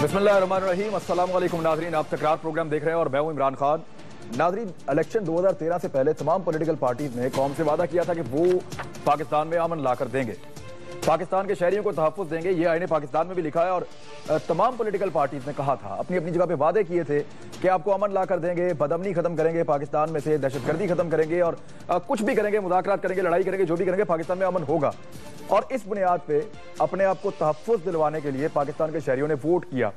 बिस्मिल्लाहिर्रहमानिर्रहीम। अस्सलाम वालेकुम नाज़रीन, आप तकरार प्रोग्राम देख रहे हैं और मैं हूं इमरान खान। नाज़रीन, इलेक्शन 2013 से पहले तमाम पॉलिटिकल पार्टीज ने कौम से वादा किया था कि वो पाकिस्तान में अमन लाकर देंगे, पाकिस्तान के शहरियों को तहफ़्फ़ुज़ देंगे। ये आईने पाकिस्तान में भी लिखा है और तमाम पॉलिटिकल पार्टीज ने कहा था, अपनी अपनी जगह पे वादे किए थे कि आपको अमन लाकर देंगे, बदअमनी खत्म करेंगे पाकिस्तान में से, दहशतगर्दी खत्म करेंगे और कुछ भी करेंगे, मुज़ाकरात करेंगे, लड़ाई करेंगे, जो भी करेंगे पाकिस्तान में अमन होगा। और इस बुनियाद पे अपने आप को तहफ़्फ़ुज़ दिलवाने के लिए पाकिस्तान के शहरियों ने वोट किया।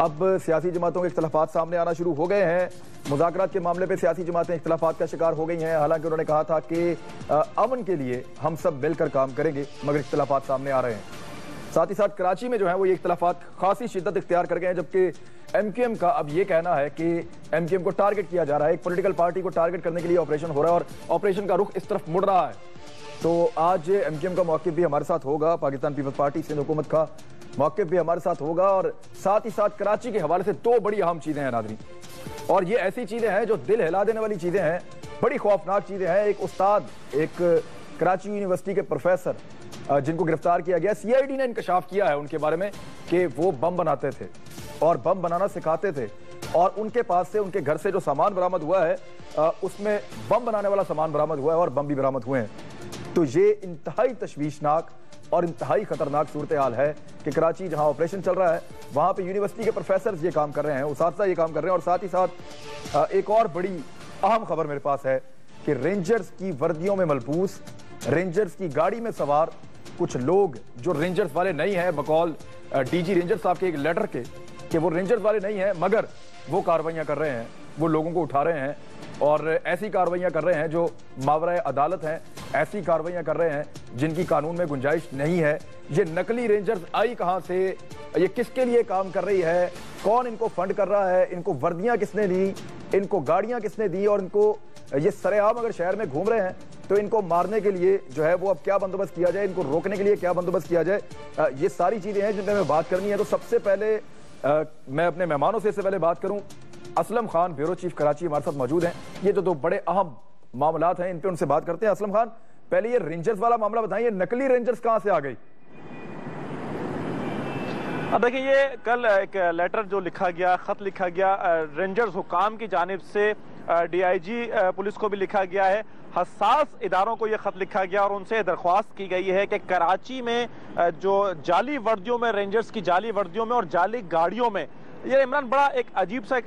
अब सियासी जमातों के इख्तलाफात सामने आना शुरू हो गए हैं। मुज़ाकरात के मामले पे सियासी जमातें इख्तलाफात का शिकार हो गई हैं। हालांकि उन्होंने कहा था कि अमन के लिए हम सब मिलकर काम करेंगे, मगर इख्तलाफात सामने आ रहे हैं। साथ ही साथ कराची में जो है वो ये इख्तलाफात खासी शिद्दत इख्तियार कर गए हैं, जबकि MQM का अब ये कहना है कि MQM को टारगेट किया जा रहा है, एक पॉलिटिकल पार्टी को टारगेट करने के लिए ऑपरेशन हो रहा है और ऑपरेशन का रुख इस तरफ मुड़ रहा है। तो आज MQM का मौक़िफ़ भी हमारे साथ होगा, पाकिस्तान पीपल्स पार्टी सिंध हुकूमत का मौक़िफ़ भी हमारे साथ होगा और साथ ही साथ कराची के हवाले से दो बड़ी अहम चीज़ें हैं नाज़रीन, और ये ऐसी चीज़ें हैं जो दिल हिला देने वाली चीज़ें हैं, बड़ी खौफनाक चीज़ें हैं। एक उस्ताद, एक कराची यूनिवर्सिटी के प्रोफेसर जिनको गिरफ्तार किया गया, CID ने इंकशाफ किया है उनके बारे में कि वो बम बनाते थे और बम बनाना सिखाते थे, और उनके पास से, उनके घर से जो सामान बरामद हुआ है उसमें बम बनाने वाला सामान बरामद हुआ है और बम भी बरामद हुए हैं। तो ये इंतहाई तशवीशनाक और इंतहाई खतरनाक सूरत हाल है कि कराची जहां ऑपरेशन चल रहा है वहां पे यूनिवर्सिटी के प्रोफेसर ये काम कर रहे हैं, उस्ताद ये काम कर रहे हैं। और साथ ही साथ एक और बड़ी अहम खबर मेरे पास है कि रेंजर्स की वर्दियों में मलबूस, रेंजर्स की गाड़ी में सवार कुछ लोग जो रेंजर्स वाले नहीं हैं, बकौल DG रेंजर साहब के एक लेटर के कि वो रेंजर्स वाले नहीं हैं, मगर वो कार्रवाइयाँ कर रहे हैं, वो लोगों को उठा रहे हैं और ऐसी कार्रवाइयाँ कर रहे हैं जो मावराए अदालत हैं, ऐसी कार्रवाइयाँ कर रहे हैं जिनकी कानून में गुंजाइश नहीं है। ये नकली रेंजर्स आई कहाँ से, ये किसके लिए काम कर रही है, कौन इनको फंड कर रहा है, इनको वर्दियाँ किसने दी, इनको गाड़ियाँ किसने दी, और इनको ये सरेआम अगर शहर में घूम रहे हैं तो इनको मारने के लिए जो है वो अब क्या बंदोबस्त किया जाए, इनको रोकने के लिए क्या बंदोबस्त किया जाए, ये सारी चीज़ें हैं जिन पर हमें बात करनी है। तो सबसे पहले मैं अपने मेहमानों से इससे पहले बात करूं, असलम खान ब्यूरो चीफ कराची हमारे साथ मौजूद हैं। ये जो दो बड़े अहम मामलात हैं इन पे उनसे बात करते हैं। असलम खान, पहले ये रेंजर्स वाला मामला बताइए, नकली रेंजर्स कहां से आ गई? देखिए, ये कल एक लेटर जो लिखा गया, खत लिखा गया रेंजर्स हुकाम की जानिब से DIG पुलिस को भी लिखा गया है, हसास इदारों को ये खत लिखा गया और उनसे दरख्वास्त की गई है कि कराची में जो जाली वर्दियों में, रेंजर्स की जाली वर्दियों में और जाली गाड़ियों में, ये इमरान बड़ा एक अजीब सा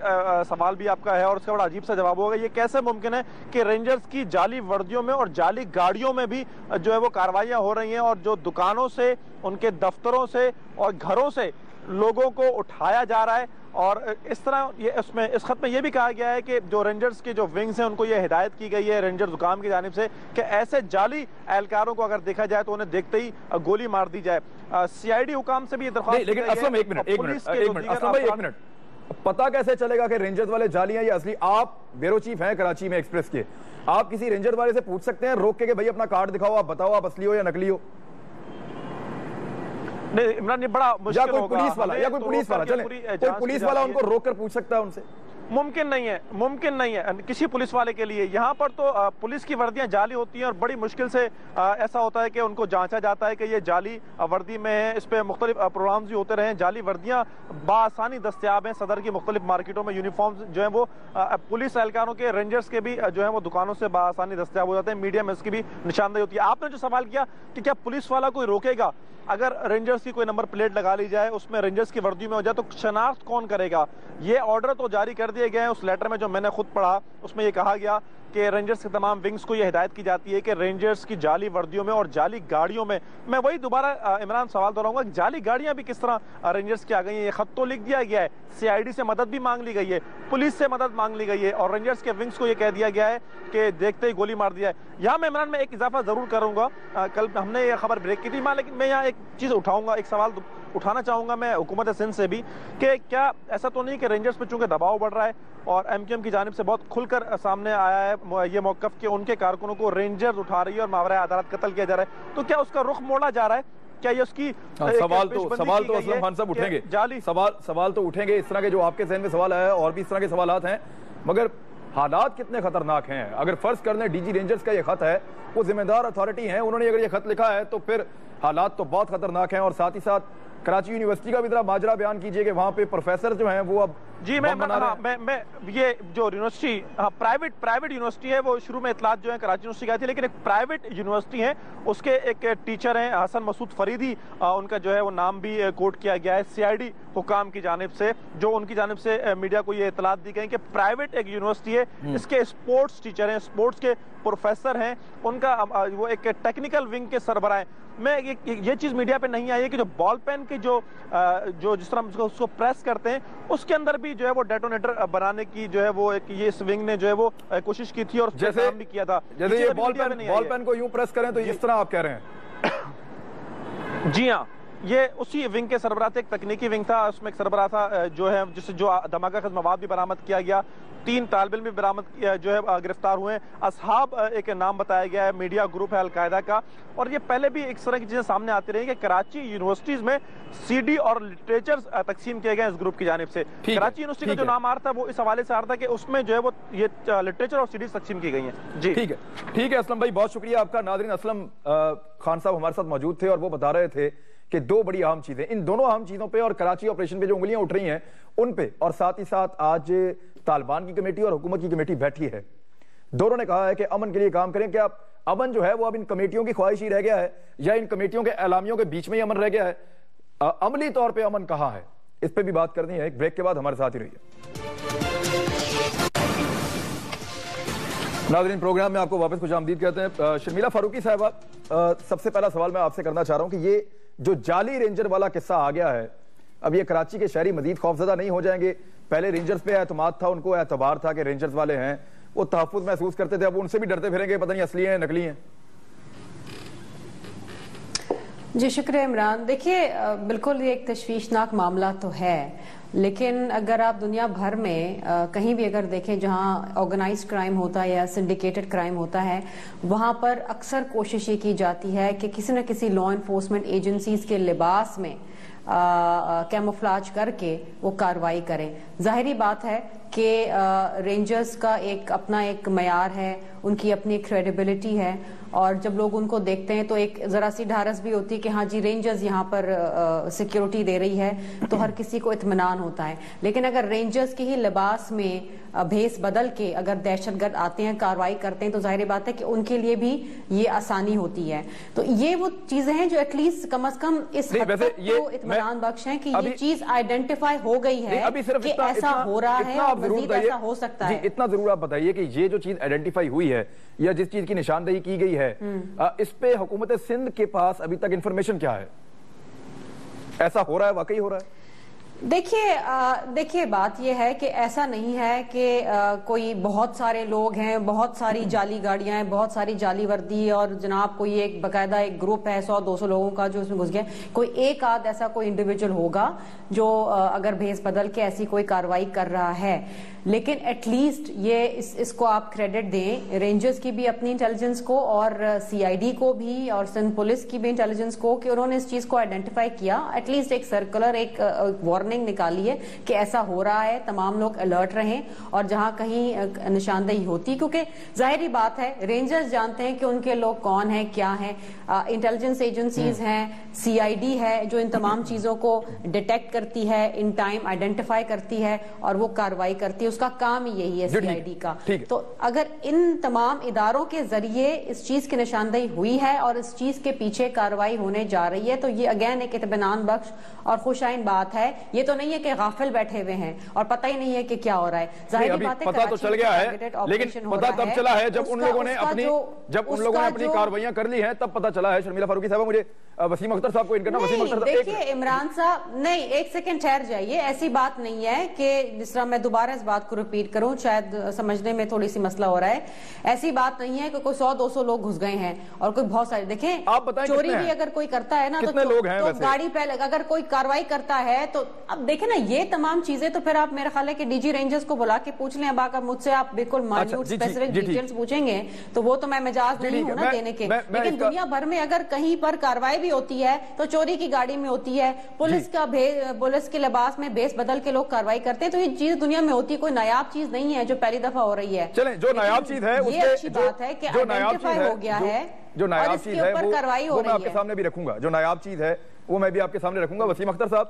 सवाल भी आपका है और उसका बड़ा अजीब सा जवाब होगा, ये कैसे मुमकिन है कि रेंजर्स की जाली वर्दियों में और जाली गाड़ियों में भी जो है वो कार्रवाइयाँ हो रही हैं और जो दुकानों से, उनके दफ्तरों से और घरों से लोगों को उठाया जा रहा है। और इस तरह ये उसमें इस खत में ये भी कहा गया है कि जो रेंजर्स के जो विंग्स हैं उनको ये हिदायत की गई है रेंजर्स हुकाम की जानिब से कि ऐसे जाली एहलकारों को अगर देखा जाए तो उन्हें देखते ही गोली मार दी जाए। CID हुकाम से भी ये दरख्वास्त, लेकिन असलम एक मिनट, पता कैसे चलेगा कि रेंजर्स वाले जाली हैं या असली? आप ब्यूरो चीफ हैं कराची में एक्सप्रेस के, आप किसी रेंजर वाले से पूछ सकते हैं रोक के भाई अपना कार्ड दिखाओ, आप बताओ आप असली हो या नकली हो? नहीं इमरान, ये बड़ा मुश्किल होगा। कोई पुलिस वाला या कोई पुलिस वाला, चले कोई पुलिस वाला उनको रोक कर पूछ सकता है उनसे? मुमकिन नहीं है, मुमकिन नहीं है किसी पुलिस वाले के लिए। यहाँ पर तो पुलिस की वर्दियाँ जाली होती हैं और बड़ी मुश्किल से ऐसा होता है कि उनको जांचा जाता है कि ये जाली वर्दी में है। इस पर मुख्तलिफ प्रोग्राम्स भी होते रहे हैं। जाली वर्दियाँ बासानी दस्तियाब हैं सदर की मुख्तलिफ मार्केटों में। यूनिफॉर्म्स जो है वो पुलिस एहलकारों के, रेंजर्स के भी जो है वो दुकानों से बासानी दस्तियाब हो जाते हैं। मीडिया में इसकी भी निशानदेही होती है। आपने जो सवाल किया कि क्या पुलिस वाला कोई रोकेगा अगर रेंजर्स की कोई नंबर प्लेट लगा ली जाए, उसमें रेंजर्स की वर्दी में हो जाए, तो शनाख्त कौन करेगा? ये ऑर्डर तो जारी कर दिए गए हैं। उस लेटर में जो मैंने खुद पढ़ा उसमें ये कहा गया कि रेंजर्स के तमाम विंग्स को ये हिदायत की जाती है कि रेंजर्स की जाली वर्दियों में और जाली गाड़ियों में, मैं वही दोबारा इमरान सवाल दोहराऊंगा, जाली गाड़ियां भी किस तरह रेंजर्स की आ गई हैं? ये खत तो लिख दिया गया है, CID से मदद भी मांग ली गई है, पुलिस से मदद मांग ली गई है और रेंजर्स के विंग्स को ये कह दिया गया है कि देखते ही गोली मार दिया है। यहाँ मैं इमरान में एक इजाफा जरूर करूंगा, कल हमने ये खबर ब्रेक की थी, लेकिन मैं यहाँ एक चीज़ उठाऊंगा, एक सवाल उठाना चाहूंगा मैं हुकूमत सिंध से भी कि क्या ऐसा तो नहीं कि रेंजर्स पे चूंकि दबाव बढ़ रहा है और MQM की जानिब से बहुत खुलकर सामने आया है ये मौक़िफ़ कि उनके कारकुनों को रेंजर्स उठा रही है और मावराए अदालत कत्ल किया जा रहा है, तो क्या उसका रुख मोड़ा जा रहा है? क्या ये उसकी सवाल तो असलम खान साहब उठेंगे, सवाल तो उठेंगे इस तरह के जो आपके ज़हन में सवाल आया, और भी इस तरह के सवाल हैं, मगर हालात कितने खतरनाक हैं। अगर फर्ज कर लें DG रेंजर्स का ये खत है, वो जिम्मेदार अथॉरिटी हैं, उन्होंने अगर ये खत लिखा है तो फिर हालात तो बहुत खतरनाक हैं। और साथ ही साथ कराची यूनिवर्सिटी का भी जरा माजरा बयान कीजिए कि वहाँ पे प्रोफेसर जो हैं वो अब जी मैं ये जो यूनिवर्सिटी प्राइवेट यूनिवर्सिटी है, वो शुरू में इतलात जो है कराची यूनिवर्सिटी का थी, लेकिन एक प्राइवेट यूनिवर्सिटी है, उसके एक टीचर हैं हसन मसूद फरीदी, उनका जो है वो नाम भी कोट किया गया है CID हुकाम की जानिब से, जो उनकी जानिब से मीडिया को ये इतलात दी गई कि प्राइवेट एक यूनिवर्सिटी है, इसके स्पोर्ट्स टीचर हैं, स्पोर्ट्स के प्रोफेसर हैं, उनका वो एक टेक्निकल विंग के सरबराह हैं। मैं ये चीज़ मीडिया पे नहीं आई है कि जो बॉल पेन के जो जिस तरह उसको प्रेस करते हैं, उसके अंदर भी जो है वो डेटोनेटर बनाने की जो है वो एक ये इस विंग ने जो है वो कोशिश की थी और जैसे काम भी किया था। जैसे ये बॉल पेन को यूं प्रेस करें तो इस तरह आप कह रहे हैं? जी हाँ, ये उसी विंग के सरबराह थे, एक तकनीकी विंग था, उसमें एक सरबराह था जो है जिससे जो धमाका खज मवाद भी बरामद किया गया, 3 तालिब इल्म भी बरामद जो है गिरफ्तार हुए। असहाब एक नाम बताया गया है, मीडिया ग्रुप है अलकायदा का, और ये पहले भी इस तरह की चीजें सामने आती रही कि कराची यूनिवर्सिटीज में CD और लिटरेचर तकसीम किए गए इस ग्रुप की जानिब से। कराची यूनिवर्सिटी का जो नाम आ रहा था वो इस हवाले से आ रहा था कि उसमें जो है वो ये लिटरेचर और CDs तकसीम की गई हैं। जी ठीक है असलम भाई, बहुत शुक्रिया आपका। नाज़रीन, असलम खान साहब हमारे साथ मौजूद थे और वो बता रहे थे कि 2 बड़ी अहम चीजें, इन दोनों अहम चीजों पे और कराची ऑपरेशन पे जो उंगलियां उठ रही हैं उन पे, और साथ ही साथ आज तालिबान की कमेटी और हुकूमत की कमेटी बैठी है, दोनों ने कहा है कि अमन के लिए काम करें। क्या अमन जो है वो अब इन कमेटियों की ख्वाहिश ही रह गया है या इन कमेटियों के एलामियों के बीच में ही अमन रह गया है? अमली तौर पे अमन कहां है, इस पे भी बात करनी है। एक ब्रेक के बाद हमारे साथ ही रहिए। नाज़रीन, प्रोग्राम में आपको वापस खुशामदीद कहते हैं। शर्मिला फारूकी साहबा, सबसे पहला सवाल मैं आपसे करना चाह रहा हूं कि ये जो जाली रेंजर वाला किस्सा आ गया है, अब ये कराची के शहरी मजीद खौफजदा नहीं हो जाएंगे? पहले रेंजर्स पे एतमाद था, उनको एतबार था कि रेंजर्स वाले हैं, वो तहफ्फुज़ महसूस करते थे, अब उनसे भी डरते फिरेंगे, पता नहीं असली हैं नकली हैं? जी शुक्रिया इमरान। देखिए, बिल्कुल ये एक तशवीशनाक मामला तो है, लेकिन अगर आप दुनिया भर में कहीं भी अगर देखें जहां ऑर्गेनाइज्ड क्राइम होता है या सिंडिकेटेड क्राइम होता है, वहां पर अक्सर कोशिश ये की जाती है कि किसी न किसी लॉ एनफोर्समेंट एजेंसीज के लिबास में कैमोफ्लाज करके वो कार्रवाई करें। जाहिरी बात है कि रेंजर्स का एक अपना एक मयार है, उनकी अपनी क्रेडिबिलिटी है, और जब लोग उनको देखते हैं तो एक जरा सी ढारस भी होती है कि हाँ जी रेंजर्स यहाँ पर सिक्योरिटी दे रही है, तो हर किसी को इत्मीनान होता है। लेकिन अगर रेंजर्स के ही लिबास में भेस बदल के अगर दहशतगर्द आते हैं, कार्रवाई करते हैं, तो जाहिर बात है कि उनके लिए भी ये आसानी होती है। तो ये वो चीजें हैं जो एटलीस्ट कम से कम इस हद तक तो इत्मीनान बख्श है कि ये चीज आइडेंटिफाई हो गई है कि ऐसा हो रहा है और मजीद ऐसा हो सकता है। इतना जरूर आप बताइए कि ये जो चीज आइडेंटिफाई हुई है या जिस चीज की निशानदेही की गई है, इस पे हुकूमत सिंध के पास अभी तक इंफॉर्मेशन क्या है? ऐसा हो रहा है, वाकई हो रहा है? देखिए बात यह है कि ऐसा नहीं है कि कोई बहुत सारे लोग हैं, बहुत सारी जाली गाड़ियां हैं, बहुत सारी जाली वर्दी, और जनाब कोई एक बकायदा एक ग्रुप है 100-200 लोगों का जो इसमें घुस गया। कोई एक आध ऐसा कोई इंडिविजुअल होगा जो अगर भेस बदल के ऐसी कोई कार्रवाई कर रहा है, लेकिन एटलीस्ट ये इसको आप क्रेडिट दें रेंजर्स की भी अपनी इंटेलिजेंस को और CID को भी और सिंध पुलिस की भी इंटेलिजेंस को कि उन्होंने इस चीज को आइडेंटिफाई किया। एटलीस्ट एक सर्कुलर एक वार्निंग निकाली है कि ऐसा हो रहा है, तमाम लोग अलर्ट रहें, और जहां कहीं निशानदेही होती, क्योंकि जाहिर बात है रेंजर्स जानते हैं कि उनके लोग कौन है, क्या है, इंटेलिजेंस एजेंसीज हैं, CID है जो इन तमाम चीजों को डिटेक्ट करती है, इन टाइम आइडेंटिफाई करती है और वो कार्रवाई करती है, उसका काम ही यही है CID का। तो अगर इन तमाम इदारों के जरिए इस चीज की निशानदेही हुई है और इस चीज के पीछे कार्रवाई होने जा रही है, तो ये अगेन एक इत्मीनान बख्श और खुशाइन बात है। ये तो नहीं है कि गाफिल बैठे हुए हैं और पता ही नहीं है कि क्या हो रहा है। जाहिर बात है पता तो चल गया है, लेकिन पता तब चला है जब उन लोगों ने अपनी कार्रवाइयां कर ली हैं, तब पता चला है। शर्मिला फारूकी साहब, मुझे वसीम अख्तर साहब को इनका वसीम अख्तर, देखिए इमरान साहब, नहीं एक सेकंड ठहर जाइए। ऐसी बात नहीं है कि जिस तरह मैं दोबारा इस बात को रिपीट करूं, शायद समझने में थोड़ी सी मसला हो रहा है। ऐसी बात नहीं है कि कोई 100-200 लोग घुस गए हैं और कोई बहुत सारे, देखें चोरी भी अगर कोई करता है ना तो गाड़ी पे अगर कोई कार्रवाई करता है तो अब देखें ना, ये तमाम चीजें तो फिर आप मेरा ख्याल है कि DG रेंजर्स को बुला के पूछ लें। अब अगर मुझसे आप बिल्कुल माइन्यूट स्पेसिफिक डिटेल्स पूछेंगे तो वो तो मैं मिजाज नहीं हूं ना देने के, लेकिन दुनिया भर में अगर कहीं पर कार्रवाई भी होती है तो चोरी की गाड़ी में होती है, पुलिस के लिबास में भेस बदल के लोग कार्रवाई करते हैं। तो ये चीज दुनिया में होती है, कोई नायाब चीज नहीं है जो पहली दफा हो रही है। चलें, जो नायाब चीज है ये अच्छी बात है कि आइडेंटिफाई हो गया है, जो नायाब चीज है वो मैं आपके सामने भी रखूंगा। जो नायाब चीज है وہ میں بھی آپ کے سامنے رکھوں گا. وسیم اختر صاحب,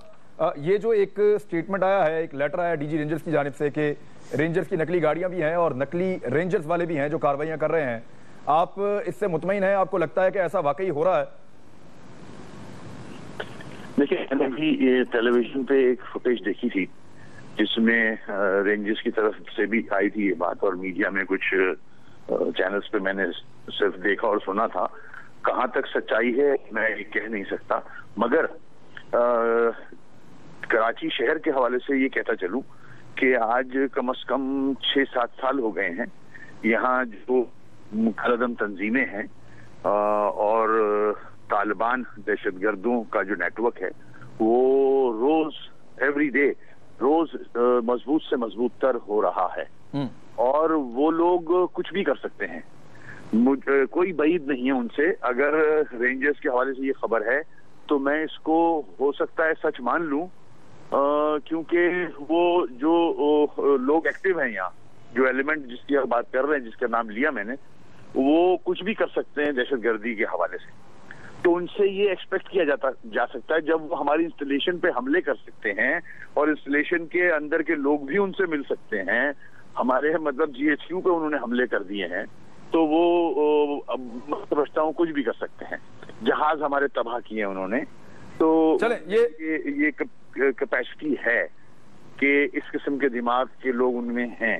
یہ جو ایک سٹیٹمنٹ آیا ہے, ایک لیٹر آیا ڈی جی رینجرز کی جانب سے کہ رینجرز کی نقلی گاڑیاں بھی ہیں اور نقلی رینجرز والے بھی ہیں جو کارروائیاں کر رہے ہیں, آپ اس سے مطمئن ہیں؟ آپ کو لگتا ہے کہ ایسا واقعی ہو رہا ہے؟ دیکھیں, میں نے بھی یہ ٹیلی ویژن پہ ایک فوٹیج دیکھی تھی جس میں رینجرز کی طرف سے بھی آئی تھی یہ بات, اور میڈیا میں کچھ چینلز پہ میں نے صرف دیکھا اور سنا تھا. کہاں تک سچائی ہے میں کہہ نہیں سکتا, مگر کراچی شہر کے حوالے سے یہ کہتا چلوں کہ آج کم از کم 6-7 سال ہو گئے ہیں یہاں جو مکالدم تنظیمیں ہیں اور طالبان دہشت گردوں کا جو نیٹ ورک ہے وہ روز ایوری ڈے روز مضبوط سے مضبوط تر ہو رہا ہے, اور وہ لوگ کچھ بھی کر سکتے ہیں. کوئی بعید نہیں ہے ان سے. اگر رینجرز کے حوالے سے یہ خبر ہے تو میں اس کو ہو سکتا ہے سچ مان لوں, کیونکہ وہ جو لوگ ایکٹیو ہیں یہاں, جو ایلیمنٹ جس کی آپ بات کر رہے ہیں, جس کا نام لیا میں نے, وہ کچھ بھی کر سکتے ہیں دہشت گردی کے حوالے سے. تو ان سے یہ ایکسپیکٹ کیا جا سکتا ہے جب وہ ہماری انسٹالیشن پہ حملے کر سکتے ہیں اور انسٹالیشن کے اندر کے لوگ بھی ان سے مل سکتے ہیں, ہمارے مطلب جی ایچ کیو پہ انہوں نے حملے کر دیے ہیں, تو وہ سمجھتا ہوں کچھ بھی کر سکتے ہیں. جہاز ہمارے تباہ کیے انہوں نے, تو یہ کیپیسٹی ہے کہ اس قسم کے دماغ کے لوگ ان میں ہیں,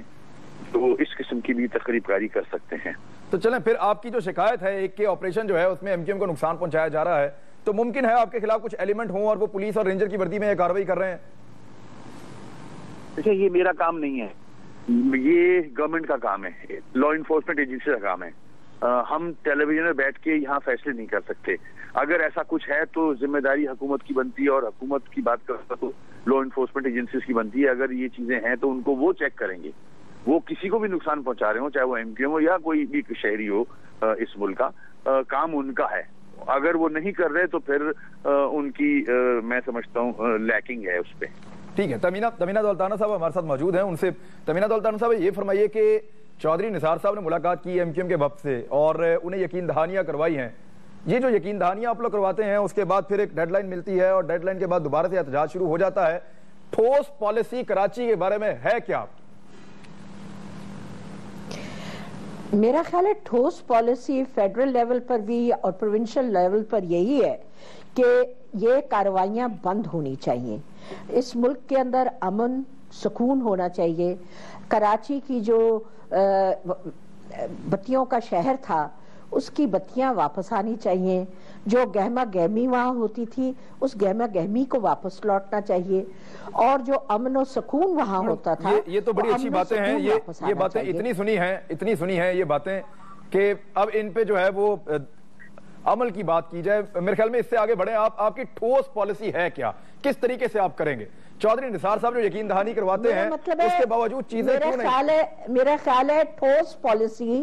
تو اس قسم کی بھی تقریب کاری کر سکتے ہیں. تو چلیں پھر آپ کی جو شکایت ہے ایک کے آپریشن جو ہے اس میں ایم کیو ایم کو نقصان پہنچایا جا رہا ہے, تو ممکن ہے آپ کے خلاف کچھ ایلیمنٹ ہوں اور وہ پولیس اور رینجر کی وردی میں یہ کارروائی کر رہے ہیں؟ دیکھیں, یہ میرا کام نہیں ہے, یہ گورنمنٹ کا کام ہے, لا انفورسمنٹ ایجنسی کا کام ہے. ہم ٹیلی ویژن میں بیٹھ کے یہاں فیصلے نہیں کر سکتے. اگر ایسا کچھ ہے تو ذمہ داری حکومت کی بنتی ہے, اور حکومت کی بات کرتا تو لا انفورسمنٹ ایجنسیز کی بنتی ہے. اگر یہ چیزیں ہیں تو ان کو وہ چیک کریں گے. وہ کسی کو بھی نقصان پہنچا رہے ہوں, چاہے وہ ایم کیو ایم ہو یا کوئی بھی شہری ہو اس ملک کا, کام ان کا ہے. اگر وہ نہیں کر رہے تو پھر ان کی میں سمجھتا ہوں لیکنگ ہے اس پہ. ٹھیک ہے, تمینہ دولتانہ صاحب ہمارے ساتھ موجود ہیں. ان سے تمینہ دولتانہ صاحب یہ فرمائیے کہ چودھری نثار صاحب نے ملاقات کی ایم کیو ایم کے وفد سے اور انہیں یقین دہانیاں کروائی ہیں. یہ جو یقین دہانیاں آپ لوگ کرواتے ہیں اس کے بعد پھر ایک ڈیڈ لائن ملتی ہے اور ڈیڈ لائن کے بعد دوبارہ سے احتجاج شروع ہو جاتا ہے. ٹھوس پالیسی کراچی کے بارے میں ہے کیا؟ میرا خیال ہے ٹھوس پالیسی فیڈرل لیول پر بھی اور پروونشل لیول پر یہی ہے کہ یہ کارروائیاں بند ہونی چاہیے. اس ملک کے اندر امن سکون ہونا چاہیے. کراچی کی جو بتیوں کا شہر تھا اس کی بتیاں واپس آنی چاہیے. جو گہما گہمی وہاں ہوتی تھی اس گہما گہمی کو واپس لوٹنا چاہیے, اور جو امن و سکون وہاں ہوتا تھا. یہ تو بڑی اچھی باتیں ہیں, یہ باتیں اتنی سنی ہیں یہ باتیں کہ اب ان پہ جو ہے وہ عمل کی بات کی جائے. میرے خیال میں اس سے آگے بڑھیں. آپ کی ٹھوس پالیسی ہے کیا, کس طریقے سے آپ کریں گے؟ چودھری نثار صاحب جو یقین دہانی کرواتے ہیں اس کے باوجود چیزیں کیوں نہیں؟ میرا خیال ہے ٹھوس پالیسی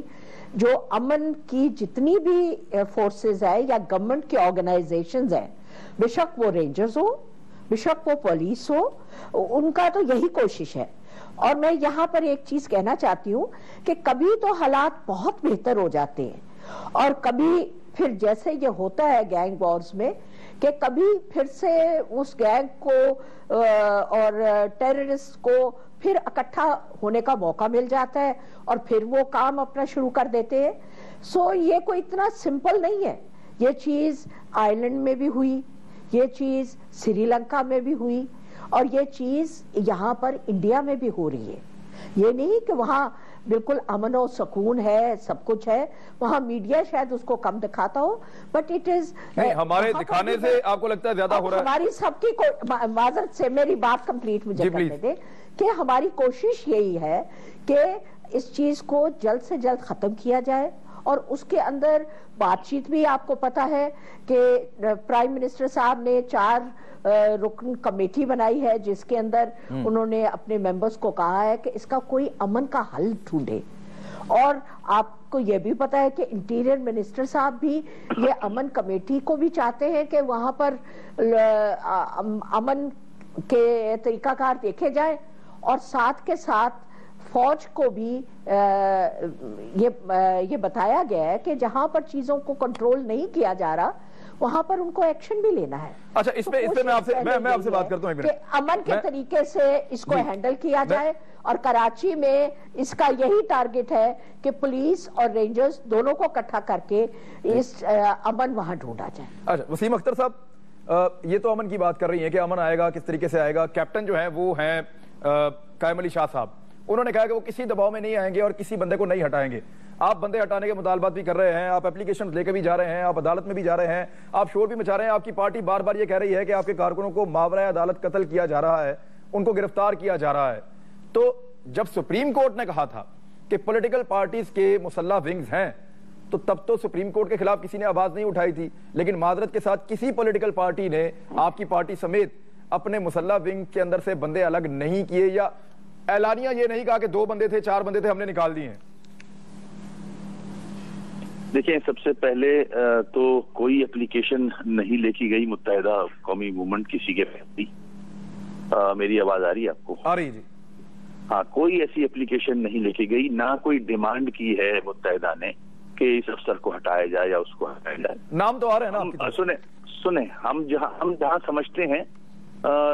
جو امن کی جتنی بھی فورسز ہیں یا گورنمنٹ کی آرگنائزیشنز ہیں, بے شک وہ رینجرز ہو, بے شک وہ پولیس ہو, ان کا تو یہی کوشش ہے. اور میں یہاں پر ایک چیز کہنا چاہتی ہوں کہ کبھی تو حالات بہت بہتر ہو جاتے ہیں اور کبھی پھر جیسے یہ ہوتا ہے گینگ وارز میں کہ کبھی پھر سے اس گینگ کو اور ٹیررسٹ کو پھر اکٹھا ہونے کا موقع مل جاتا ہے اور پھر وہ کام اپنا شروع کر دیتے ہیں. سو یہ کوئی اتنا سمپل نہیں ہے. یہ چیز آئرلینڈ میں بھی ہوئی, یہ چیز سری لنکا میں بھی ہوئی, اور یہ چیز یہاں پر انڈیا میں بھی ہو رہی ہے. یہ نہیں کہ وہاں بالکل امن و سکون ہے, سب کچھ ہے. وہاں میڈیا شاید اس کو کم دکھاتا ہو, بٹ اٹ از ہمارے دکھانے سے آپ کو لگتا ہے زیادہ ہو رہا ہے. ہماری سب کی معذرت سے میری بات کمپلیٹ مجھے کرنے دیں کہ ہماری کوشش یہی ہے کہ اس چیز کو جلد سے جلد ختم کیا جائے, اور اس کے اندر بات چیت بھی آپ کو پتا ہے کہ پرائم منسٹر صاحب نے 4 رکن کمیٹی بنائی ہے جس کے اندر انہوں نے اپنے ممبرز کو کہا ہے کہ اس کا کوئی امن کا حل ڈھونڈے. اور آپ کو یہ بھی پتا ہے کہ انٹیریئر منسٹر صاحب بھی یہ امن کمیٹی کو بھی چاہتے ہیں کہ وہاں پر امن کے طریقہ کار دیکھے جائیں, اور ساتھ کے ساتھ فوج کو بھی یہ بتایا گیا ہے کہ جہاں پر چیزوں کو کنٹرول نہیں کیا جا رہا वहां पर उनको एक्शन भी लेना है। अच्छा, इस पे मैं आपसे बात करता हूं अमन के तरीके से इसको हैंडल किया जाए, और कराची में इसका यही टारगेट है कि पुलिस और रेंजर्स दोनों को इकट्ठा करके इस अमन वहां ढूंढा जाए। अच्छा, वसीम अख्तर साहब, ये तो अमन की बात कर रही है कि अमन आएगा, किस तरीके से आएगा। कैप्टन जो है वो है कायम अली शाह साहब, उन्होंने कहा कि वो किसी दबाव में नहीं आएंगे और किसी बंदे को नहीं हटाएंगे। आप बंदे हटाने के मुतालबात भी कर रहे हैं, आप एप्लीकेशन लेकर भी जा रहे हैं, आप अदालत में भी जा रहे हैं, आप शोर भी मचा रहे हैं। आपकी पार्टी बार बार ये कह रही है कि आपके कारकुनों को मावरा अदालत कत्ल किया जा रहा है, उनको गिरफ्तार किया जा रहा है। तो जब सुप्रीम कोर्ट ने कहा था कि पॉलिटिकल पार्टीज के मुसल्लह विंग्स हैं, तो तब तो सुप्रीम कोर्ट के खिलाफ किसी ने आवाज नहीं उठाई थी। लेकिन मादरत के साथ किसी पॉलिटिकल पार्टी ने आपकी पार्टी समेत अपने मुसल्लह विंग के अंदर से बंदे अलग नहीं किए, या ऐलानिया ये नहीं कहा कि 2 बंदे थे, 4 बंदे थे, हमने निकाल दिए हैं। देखिए, सबसे पहले तो कोई एप्लीकेशन नहीं लेके गई मुत्तहिदा कौमी मूवमेंट किसी के प्रति। मेरी आवाज आ रही है आपको? आ रही है जी। हाँ, कोई ऐसी एप्लीकेशन नहीं लेके गई, ना कोई डिमांड की है मुत्तहिदा ने कि इस अफसर को हटाया जाए या उसको हटाया जाए। नाम तो आ रहे हैं ना। सुने, हम जहाँ समझते हैं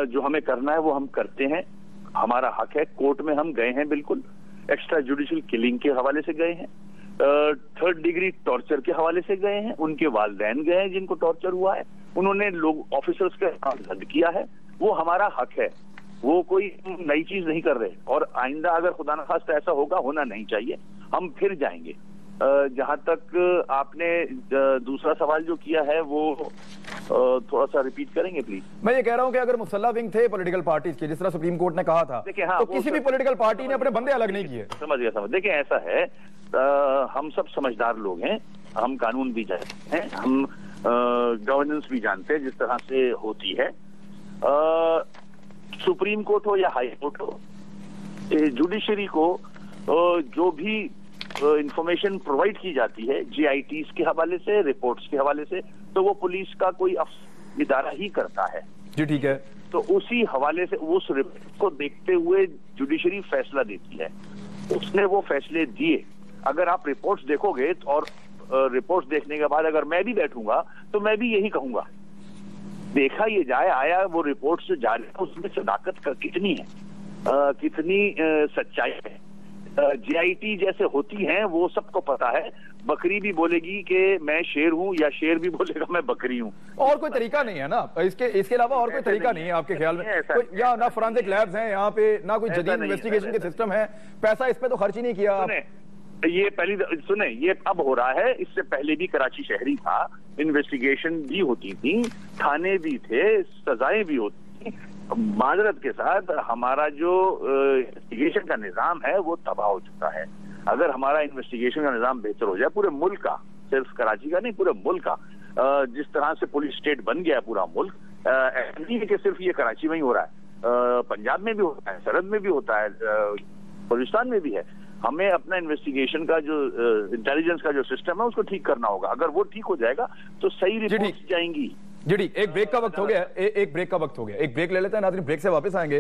जो हमें करना है वो हम करते हैं, हमारा हक है। कोर्ट में हम गए हैं, बिल्कुल एक्स्ट्रा जुडिशियल किलिंग के हवाले से गए हैं, 3rd डिग्री टॉर्चर के हवाले से गए हैं, उनके वालिदैन गए हैं जिनको टॉर्चर हुआ है, उन्होंने लोग ऑफिसर्स का काम रद्द किया है, वो हमारा हक है, वो कोई नई चीज नहीं कर रहे। और आइंदा अगर खुदा न खास्ता ऐसा होगा, होना नहीं चाहिए, हम फिर जाएंगे। जहां तक आपने दूसरा सवाल जो किया है वो थोड़ा सा रिपीट करेंगे प्लीज। मैं ये कह रहा हूं कि अगर मुसल्लह विंग थे पॉलिटिकल पार्टीज के, जिस तरह सुप्रीम कोर्ट ने कहा था, देखिए, हाँ, तो किसी भी पॉलिटिकल पार्टी ने अपने बंदे अलग नहीं किए। समझ गया। देखिए, ऐसा है, हम सब समझदार लोग हैं, हम कानून भी जानते हैं, हम गवर्नेंस भी जानते हैं जिस तरह से होती है। सुप्रीम कोर्ट हो या हाई कोर्ट हो, जुडिशरी को जो भी इंफॉर्मेशन प्रोवाइड की जाती है GITs के हवाले से, रिपोर्ट्स के हवाले से, तो वो पुलिस का कोई इदारा ही करता है जी। ठीक है, तो उसी हवाले से उस रिपोर्ट को देखते हुए जुडिशरी फैसला देती है। उसने वो फैसले दिए। अगर आप रिपोर्ट्स देखोगे और रिपोर्ट्स देखने के बाद अगर मैं भी बैठूंगा तो मैं भी यही कहूंगा, देखा ये जाए, आया वो रिपोर्ट्स जो जारी है उसमें सदाकत कितनी है, कितनी सच्चाई है। GIT जैसे होती हैं वो सबको पता है। बकरी भी बोलेगी कि मैं शेर हूं, या शेर भी बोलेगा मैं बकरी हूं। और कोई तरीका नहीं है ना इसके अलावा, और कोई तरीका नहीं है आपके ख्याल में? या ना फोरेंसिक लैब्स हैं यहाँ पे, ना कोई जदीद इन्वेस्टिगेशन के सिस्टम है, पैसा इस पे तो खर्च ही नहीं किया। ये पहली सुने, ये अब हो रहा है, इससे पहले भी कराची शहरी था, इन्वेस्टिगेशन भी होती थी, थाने भी थे, सजाएं भी होती थी। माजरत के साथ हमारा जो इन्वेस्टिगेशन का निजाम है वो तबाह हो चुका है। अगर हमारा इन्वेस्टिगेशन का निजाम बेहतर हो जाए, पूरे मुल्क का, सिर्फ कराची का नहीं, पूरे मुल्क का, जिस तरह से पुलिस स्टेट बन गया पूरा मुल्क, नहीं है कि सिर्फ ये कराची में ही हो रहा है, पंजाब में भी होता है, सरहद में भी होता है, बलूचिस्तान में भी है। हमें अपना इन्वेस्टिगेशन का जो इंटेलिजेंस का जो सिस्टम है उसको ठीक करना होगा। अगर वो ठीक हो जाएगा तो सही रिपोर्ट्स जाएंगी। जी, एक ब्रेक का वक्त हो गया, एक ब्रेक का वक्त हो गया, एक ब्रेक ले लेते हैं नाज़रीन, ब्रेक से वापस आएंगे।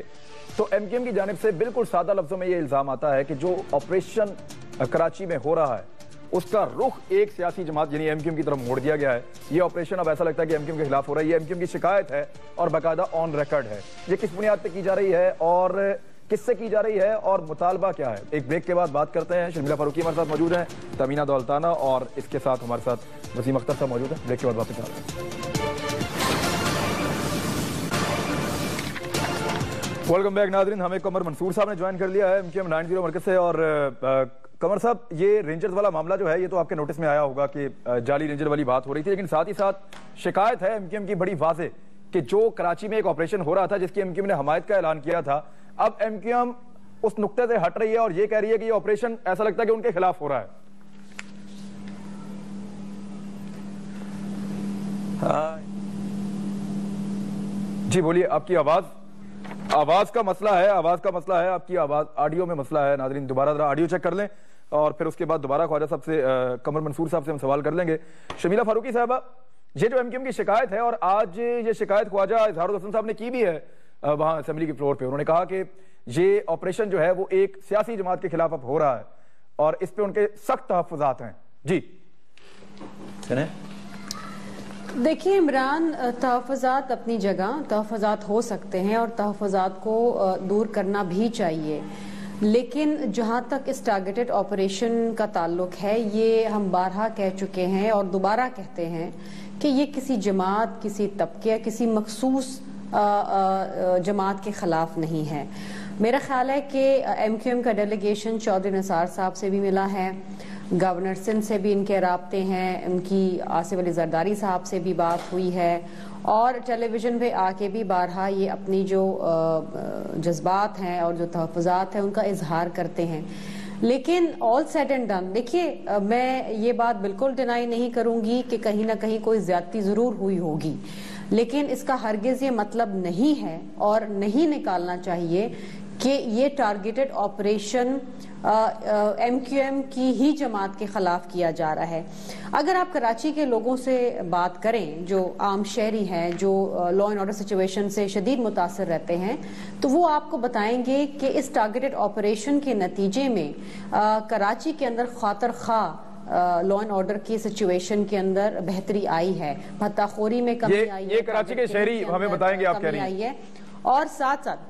तो MQM की जानिब से बिल्कुल सादा लफ्जों में ये इल्जाम आता है कि जो ऑपरेशन कराची में हो रहा है उसका रुख एक सियासी जमात यानी MQM की तरफ मोड़ दिया गया है। ये ऑपरेशन अब ऐसा लगता है कि MQM के खिलाफ हो रहा है। ये MQM की शिकायत है और बाकायदा ऑन रिकॉर्ड है। ये किस बुनियाद पर की जा रही है और किससे की जा रही है और मुतालबा क्या है? एक ब्रेक के बाद बात करते हैं। शर्मिला फारूकी हमारे साथ मौजूद हैं, तमीना दौलताना, और इसके साथ हमारे साथ वसीम अख्तर साहब मौजूद हैं। ब्रेक के बाद वापस आते हैं। वेलकम बैक नाज़रीन, हमें कमर मंसूर साहब ने ज्वाइन कर लिया है MQM 90 मरकज से। और कमर साहब, ये रेंजर्स वाला मामला जो है ये तो आपके नोटिस में आया होगा कि जाली रेंजर वाली बात हो रही थी, लेकिन साथ ही साथ शिकायत है MQM की बड़ी वाज़ेह कि जो कराची में एक ऑपरेशन हो रहा था जिसकी MQM ने हमायत का ऐलान किया था, अब MQM उस नुक्ते से हट रही है और ये कह रही है कि ये ऑपरेशन ऐसा लगता है कि उनके खिलाफ हो रहा है। हाँ जी, बोलिए। आपकी आवाज का मसला है, आपकी आवाज ऑडियो में मसला है। नाज़रीन दोबारा जरा ऑडियो चेक कर लें और फिर उसके बाद दोबारा ख्वाजा साहब से, कमर मंसूर साहब से हम सवाल कर लेंगे। शर्मिला फारूकी साहबा, ये जो MQM की शिकायत है, और आज ये शिकायत ख्वाजा इजहारुल हसन साहब ने की भी है वहां असेंबली के फ्लोर पे, उन्होंने कहा कि ये ऑपरेशन जो है वो एक सियासी जमात के खिलाफ अब हो रहा है और इस पे उनके सख्त तहफ्फुज़ात हैं। जी देखिए इमरान, तहफ़्फ़ुज़ात अपनी जगह तहफ़्फ़ुज़ात हो सकते हैं और तहफ़्फ़ुज़ात को दूर करना भी चाहिए, लेकिन जहाँ तक इस टारगेटेड ऑपरेशन का ताल्लुक है, ये हम बारहा कह चुके हैं और दोबारा कहते हैं कि ये किसी जमात, किसी तबके, किसी मखसूस जमात के ख़िलाफ़ नहीं है। मेरा ख्याल है कि MQM का डेलीगेशन चौधरी निसार साहब से भी मिला है, गवर्नर सिंध से भी इनके राब्ते हैं, उनकी आसिफ अली जरदारी साहब से भी बात हुई है और टेलीविज़न पे आके भी बारहा ये अपनी जो जज्बात हैं और जो तहफ़्फ़ुज़ात हैं उनका इजहार करते हैं। लेकिन ऑल सेड एंड डन, देखिए मैं ये बात बिल्कुल डिनाई नहीं करूंगी कि कहीं ना कहीं कोई ज्यादती ज़रूर हुई होगी, लेकिन इसका हरगिज़ ये मतलब नहीं है और नहीं निकालना चाहिए कि ये टारगेटेड ऑपरेशन MQM की ही जमात के खिलाफ किया जा रहा है। अगर आप कराची के लोगों से बात करें जो आम शहरी हैं, जो लॉ एंड ऑर्डर सिचुएशन से शदीद मुतासर रहते हैं, तो वो आपको बताएंगे कि इस टारगेटेड ऑपरेशन के नतीजे में कराची के अंदर खातर खा लॉ एंड ऑर्डर की सिचुएशन के अंदर बेहतरी आई है, भत्ताखोरी में कमी आई है। ये कराची के शहरी हमें बताएंगे आप कह रही हैं। और साथ साथ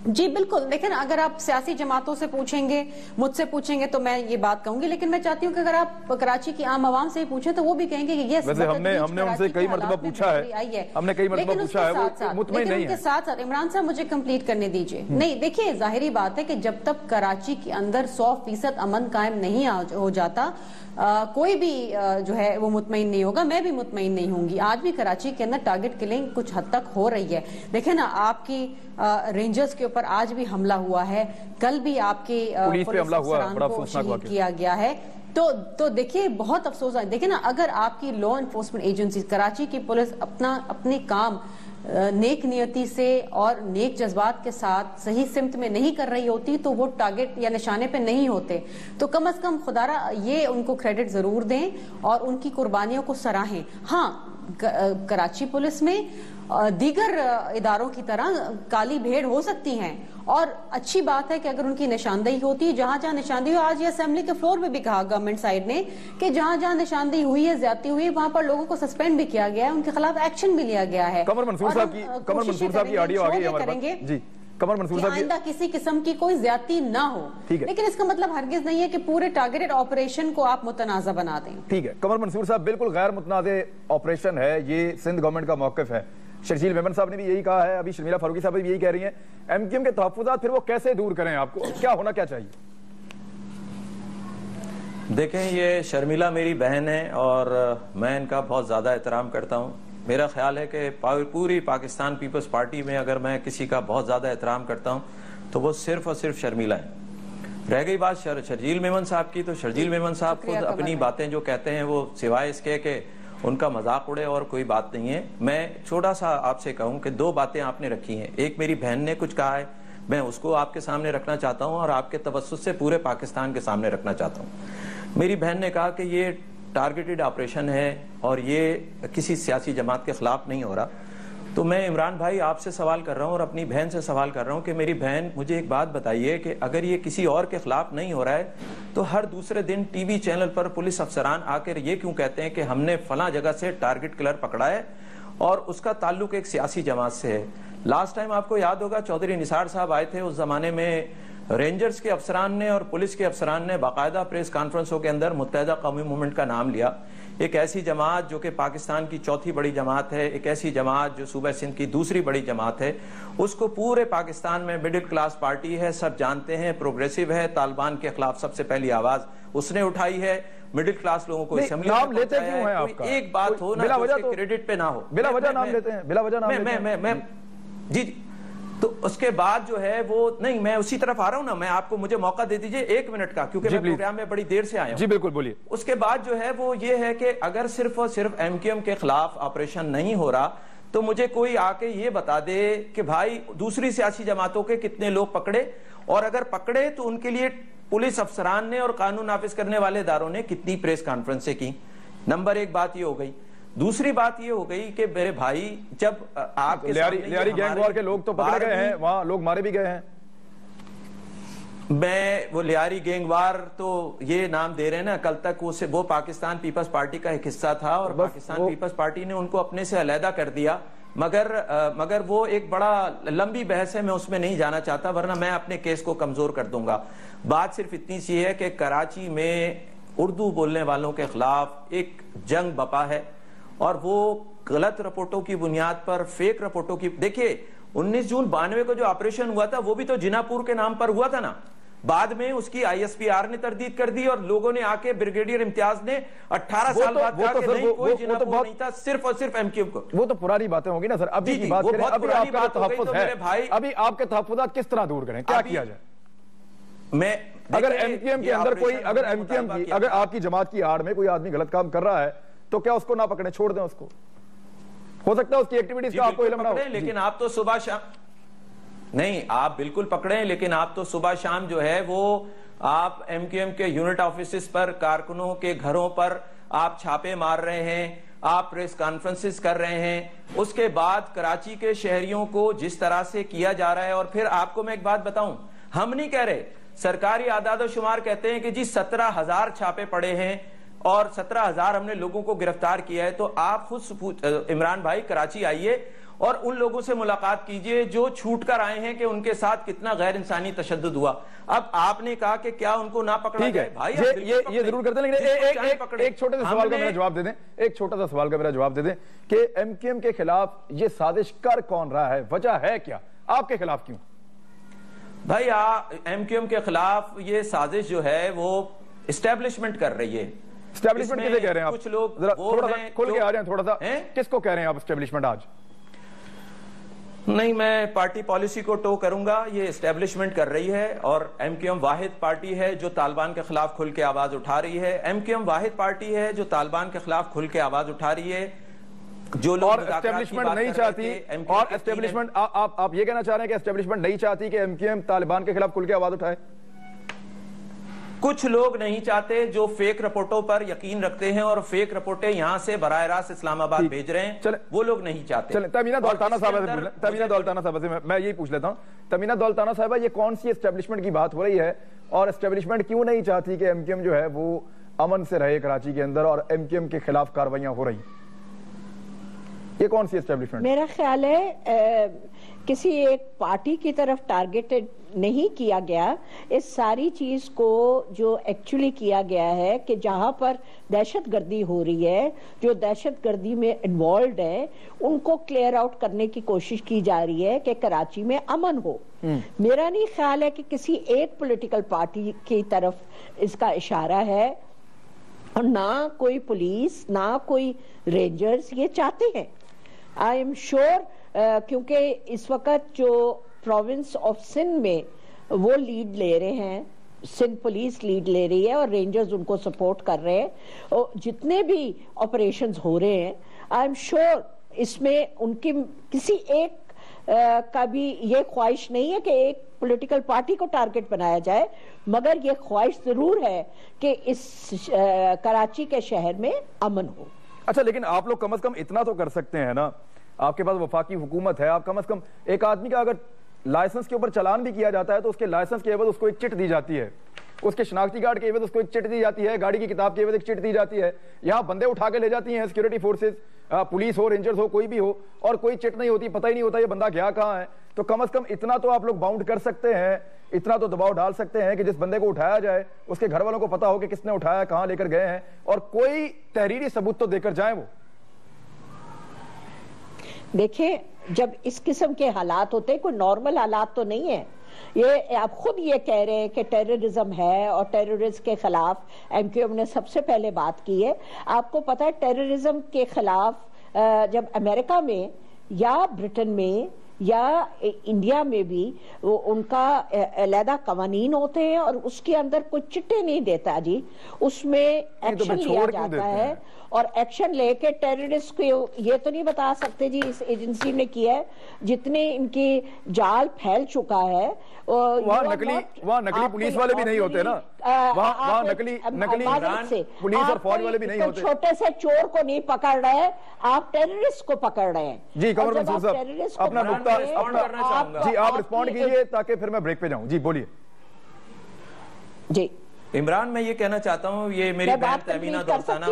जी बिल्कुल, लेकिन अगर आप सियासी जमातों से पूछेंगे, मुझसे पूछेंगे तो मैं ये बात कहूंगी, लेकिन मैं चाहती हूँ कि अगर आप कराची की आम आवाम से पूछें तो वो भी कहेंगे कि ये वैसे हमने उनसे कई मरतबा पूछा है, हमने कई मरतबा पूछा है, वो मुतमईन नहीं है। उनके साथ साथ इमरान साहब मुझे कंप्लीट करने दीजिए। नहीं, देखिए जाहिरी बात है कि जब तक कराची के अंदर 100% अमन कायम नहीं हो जाता, कोई भी जो है वो मुतमईन नहीं होगा, मैं भी मुतमईन नहीं होंगी। आज भी कराची के अंदर टारगेट किलिंग कुछ हद तक हो रही है। देखे ना, आपकी रेंजर्स के ऊपर आज भी हमला हुआ है, कल भी आपके पुलिस पे हमला हुआ, बड़ा को अफसोसनाक वाक़या किया गया है। तो देखिए बहुत अफसोस है। देखिए ना, अगर आपकी लॉ एनफोर्समेंट एजेंसी कराची की पुलिस अपने काम नेक नियति से और नेक जज्बात के साथ सही सिमत में नहीं कर रही होती तो वो टारगेट या निशाने पे नहीं होते। तो कम अज कम खुदारा ये उनको क्रेडिट जरूर दें और उनकी कुर्बानियों को सराहें। हाँ, कराची पुलिस में दीगर इदारों की तरह काली भेड़ हो सकती हैं और अच्छी बात है कि अगर उनकी निशानदेही होती है, जहां जहां निशानदेही, आज ये असेंबली के फ्लोर पे भी कहा गवर्नमेंट साइड ने कि जहां जहां निशानदेही हुई है, ज्यादती हुई है, वहां पर लोगों को सस्पेंड भी किया गया है, उनके खिलाफ एक्शन भी लिया गया है। कमर मंसूर साहब की ऑडियो आ गई है हमारे पास जी। कमर मंसूर साहब, आइंदा किसी किस्म की कोई ज्यादती ना हो, लेकिन इसका मतलब हरगिज नहीं है कि पूरे टारगेटेड ऑपरेशन को आप मुतनाज़ा बना दें। ठीक है कमर मंसूर साहब, बिल्कुल गैर मुतनाज़े ऑपरेशन है ये, सिंध गवर्नमेंट का मौक़िफ़ है। शर्जील मेमन साहब ने भी यही कहा है, अभी शर्मिला फारूकी साहब भी यही कह रही हैं। MQM के तहफ़्फ़ुज़ात फिर वो कैसे दूर करें, आपको क्या होना क्या चाहिए? देखें, ये शर्मिला मेरी बहन है और मैं इनका बहुत ज़्यादा एहतराम करता हूँ। मेरा ख्याल है कि पूरी पाकिस्तान पीपल्स पार्टी में अगर मैं किसी का बहुत ज़्यादा एहतराम करता हूँ तो वो सिर्फ और सिर्फ शर्मिला है। रह गई बात शर्जील मेमन साहब की, तो शर्जील मेमन साहब खुद अपनी बातें जो कहते हैं वो सिवाय इसके कि उनका मजाक उड़े और कोई बात नहीं है। मैं छोटा सा आपसे कहूं कि दो बातें आपने रखी हैं। एक मेरी बहन ने कुछ कहा है, मैं उसको आपके सामने रखना चाहता हूं और आपके तवज्जुह से पूरे पाकिस्तान के सामने रखना चाहता हूं। मेरी बहन ने कहा कि ये टारगेटेड ऑपरेशन है और ये किसी सियासी जमात के खिलाफ नहीं हो रहा। तो मैं इमरान भाई आपसे सवाल कर रहा हूं और अपनी बहन से सवाल कर रहा हूं कि मेरी बहन मुझे एक बात बताइए कि अगर ये किसी और के खिलाफ नहीं हो रहा है तो हर दूसरे दिन टीवी चैनल पर पुलिस अफसरान आकर ये क्यों कहते हैं कि हमने फला जगह से टारगेट किलर पकड़ा है और उसका ताल्लुक एक सियासी जमात से है। लास्ट टाइम आपको याद होगा चौधरी निसार साहब आए थे, उस जमाने में रेंजर्स के अफसरान ने और पुलिस के अफसरान ने बाकायदा प्रेस कॉन्फ्रेंसों के अंदर मुत्तहिदा कौमी मूवमेंट का नाम लिया। एक ऐसी जमात जो कि पाकिस्तान की चौथी बड़ी जमात है, एक ऐसी जमात जो सूबा सिंध की दूसरी बड़ी जमात है, उसको पूरे पाकिस्तान में मिडिल क्लास पार्टी है, सब जानते हैं, प्रोग्रेसिव है, तालिबान के खिलाफ सबसे पहली आवाज उसने उठाई है, मिडिल क्लास लोगों को असेंबली नाम लेते क्यों हैं आपका? एक बात हो ना, उसके क्रेडिट पे ना हो, बिला वजह नाम लेते हैं, बिला वजह नाम लेते हैं। जी, तो उसके बाद जो है वो नहीं, मैं उसी तरफ आ रहा हूं ना, मैं आपको मुझे मौका दे दीजिए 1 मिनट का, क्योंकि मैं प्रोग्राम में बड़ी देर से आया हूं। जी बिल्कुल, बोलिए। उसके बाद जो है वो ये है कि अगर सिर्फ और सिर्फ MQM के खिलाफ ऑपरेशन नहीं हो रहा तो मुझे कोई आके ये बता दे कि भाई दूसरी सियासी जमातों के कितने लोग पकड़े, और अगर पकड़े तो उनके लिए पुलिस अफसरान ने और कानून नाफिज करने वाले इदारों ने कितनी प्रेस कॉन्फ्रेंसें की। नंबर 1 बात ये हो गई। दूसरी बात ये हो गई कि मेरे भाई, जब आपके लियारी गैंग वॉर के लोग तो पकड़े गए हैं, वहां लोग मारे भी गए हैं। میں وہ لیاری گینگوار تو یہ نام دے رہے ہیں نا, کل تک وہ پاکستان پیپلز پارٹی کا ایک حصہ تھا اور پاکستان پیپلز پارٹی نے ان کو اپنے سے علیحدہ کر دیا. مگر وہ ایک بڑا لمبی بحث ہے, میں اس میں نہیں جانا چاہتا ورنہ میں اپنے کیس کو کمزور کر دوں گا. بات صرف اتنی سی ہے کہ کراچی میں اردو بولنے والوں کے خلاف ایک جنگ بپا ہے اور وہ غلط رپورٹوں کی بنیاد پر, فیک رپورٹوں کی. دیکھیے 19 جون 92 کو جو آپریشن ہوا تھا وہ بھی تو جناپور کے نام پر ہوا تھا نا. بعد میں اس کی آئی ایس پی آر نے تردید کر دی اور لوگوں نے آ کے بریگیڈیئر امتیاز نے 18 سال بعد کہا کہ نہیں کوئی جناپور نہیں تھا, صرف اور صرف ایم کیو کو. وہ تو پرانی باتیں ہوگی نا سر, ابھی کی بات کریں. ابھی آپ کا تحفظ ہے, ابھی آپ کے تحفظات کس طرح دور کریں, کیا کیا جائے؟ میں اگر ایم کیو ایم کے اندر کوئی, اگر ایم کیو ایم کی, اگر آپ کی جماعت کی آڑ میں کوئی آدمی غلط کام کر رہا ہے تو کیا اس کو نہ پکڑیں, چھوڑ دیں اس کو؟ ہو سکتا ہے اس کی ایکٹیویٹیز کا آپ کو علم نہ ہو, لیکن آپ تو صبح شام نہیں, آپ بالکل پکڑیں, لیکن آپ تو صبح شام جو ہے وہ آپ ایم کیو ایم کے یونٹ آفیسز پر, کارکنوں کے گھروں پر آپ چھاپے مار رہے ہیں, آپ پریس کانفرنسز کر رہے ہیں. اس کے بعد کراچی کے شہریوں کو جس طرح سے کیا جا رہا ہے, اور پھر آپ کو میں ایک بات بتاؤں, ہم نہیں کہہ رہے, سرکاری اعداد و شمار کہتے ہیں کہ جی 17,000 چھاپے پڑے ہیں اور 17,000 ہم نے لوگوں کو گرفتار کیا ہے. تو آپ خود عمران بھائی کراچی آئیے اور ان لوگوں سے ملاقات کیجئے جو چھوٹ کر آئے ہیں کہ ان کے ساتھ کتنا غیر انسانی تشدد ہوا. اب آپ نے کہا کہ کیا ان کو نہ پکڑا جائے, بھائی یہ ضرور کرتے ہیں, لیکن ایک چھوٹے سے سوال کا میرا جواب دے دیں, ایک چھوٹا سا سوال کا میرا جواب دے دیں کہ ایم کیو ایم کے خلاف یہ سازش کر کون رہا ہے, وجہ ہے کیا, آپ کے خلاف کیوں؟ بھائی ایم کیو ایم کے خلاف یہ سازش جو ہے وہ اسٹیبلشمنٹ کر رہی ہے. اسٹیبلشمنٹ کسے کہہ رہے ہیں آپ؟ کچھ لوگ تھوڑا سا کھل کے آ رہے ہیں, تھوڑا سا کس کو کہہ رہے ہیں آپ اسٹیبلشمنٹ آج؟ نہیں, میں پارٹی پالیسی کو ٹو کروں گا, یہ اسٹیبلشمنٹ کر رہی ہے اور ایم کیو ایم واحد پارٹی ہے جو طالبان کے خلاف کھل کے آواز اٹھا رہی ہے. ایم کیو ایم واحد پارٹی ہے جو طالبان کے خلاف کھل کے آواز اٹھا رہی ہے. جو لوگ اسٹیبلشمنٹ نہیں چاہتی, اور اسٹیبلشمنٹ آپ یہ کہنا چاہ رہے ہیں کہ اسٹیبلشمنٹ نہیں چاہتی کہ ایم کیو ایم طالبان کے خلاف کھل کے آواز اٹھائے؟ کچھ لوگ نہیں چاہتے جو فیک رپورٹوں پر یقین رکھتے ہیں اور فیک رپورٹیں یہاں سے براہ راست اسلام آباد بھیج رہے ہیں, وہ لوگ نہیں چاہتے. چلیں تمینہ دولتانہ صاحبہ سے میں یہی پوچھ لیتا ہوں, تمینہ دولتانہ صاحبہ یہ کون سی اسٹیبلشمنٹ کی بات ہو رہی ہے, اور اسٹیبلشمنٹ کیوں نہیں چاہتی کہ ایم کیو ایم جو ہے وہ امن سے رہے کراچی کے اندر, اور ایم کیو ایم کے خلاف کاروائیاں ہو رہی, یہ کون سی اسٹیبلشمنٹ؟ میرا خیال ہے کسی ایک پارٹی کی طرف ٹارگیٹڈ نہیں کیا گیا. اس ساری چیز کو جو ایکچولی کیا گیا ہے کہ جہاں پر دہشت گردی ہو رہی ہے, جو دہشت گردی میں انوالوڈ ہے, ان کو کلیئر آؤٹ کرنے کی کوشش کی جا رہی ہے کہ کراچی میں امن ہو. میرا نہیں خیال ہے کہ کسی ایک پولیٹیکل پارٹی کی طرف اس کا اشارہ ہے, اور نہ کوئی پولیس نہ کوئی رینجرز یہ چاہتے ہیں. آئی ایم شیور کیونکہ اس وقت جو پروونس آف سندھ میں وہ لیڈ لے رہے ہیں, سندھ پولیس لیڈ لے رہی ہے اور رینجرز ان کو سپورٹ کر رہے ہیں, اور جتنے بھی آپریشنز ہو رہے ہیں آئی ایم شیور اس میں ان کی کسی ایک کا بھی یہ خواہش نہیں ہے کہ ایک پولیٹیکل پارٹی کو ٹارگٹ بنایا جائے, مگر یہ خواہش ضرور ہے کہ اس کراچی کے شہر میں امن ہو. اچھا, لیکن آپ لوگ کم از کم اتنا تو کر سکتے ہیں نا, آپ کے پاس وفاقی حکومت ہے, آپ کم از کم ایک آدمی کا اگر لائسنس کے اوپر چلان بھی کیا جاتا ہے تو اس کے لائسنس کے عوض اس کو ایک چٹ دی جاتی ہے, اس کے شناختی کارڈ کے عوض اس کو ایک چٹ دی جاتی ہے, گاڑی کی کتاب کے عوض ایک چٹ دی جاتی ہے. یہاں بندے اٹھا کے لے جاتی ہیں سیکورٹی فورسز, پولیس ہو, رینجرز ہو, کوئی بھی ہو, اور کوئی چٹ نہیں ہوتی, پتہ ہی نہیں ہوتا یہ بندہ گیا کہاں ہے. تو کم از کم اتنا تو آپ لوگ باؤنڈ کر سکتے ہیں, اتنا تو دباؤ ڈال سکتے ہیں کہ جس بندے کو اٹھایا جائے اس کے گھر والوں کو پتا ہو کہ کس نے اٹھایا, کہاں لے کر گئے ہیں, اور کوئی تحریری ثبوت تو دے کر جائیں. وہ دیکھیں جب اس قسم کے حالات ہوتے ہیں, کوئی نارمل حالات تو نہیں ہے. یہ آپ خود یہ کہہ رہے ہیں کہ ٹیررزم ہے, اور ٹیررزم کے خلاف ایم کیو ایم نے سب سے پہلے بات کی ہے. آپ کو پتا ہے ٹیررزم کے خلاف جب امریکہ میں یا برٹن میں یا انڈیا میں بھی ان کا علیحدہ قوانین ہوتے ہیں, اور اس کے اندر کوئی چٹے نہیں دیتا جی, اس میں ایکشن لیا جاتا ہے, اور ایکشن لے کے ٹیررسٹ کو یہ تو نہیں بتا سکتے جی اس ایجنسی نے کیا ہے. جتنے ان کی جال پھیل چکا ہے, وہاں نقلی پولیس والے بھی نہیں ہوتے نا, وہاں نقلی پولیس اور فوج والے بھی نہیں ہوتے. چھوٹے سے چور کو نہیں پکڑ رہے, آپ ٹیررسٹ کو پکڑ رہے ہیں. جی قمر منصور صاحب اپنا نقطہ, جی آپ رسپونڈ کیجئے تاکہ پھر میں بریک پہ جاؤں. جی بولیے. جی عمران میں یہ کہنا چاہتا ہوں یہ میری بہن تہمینہ دولتانہ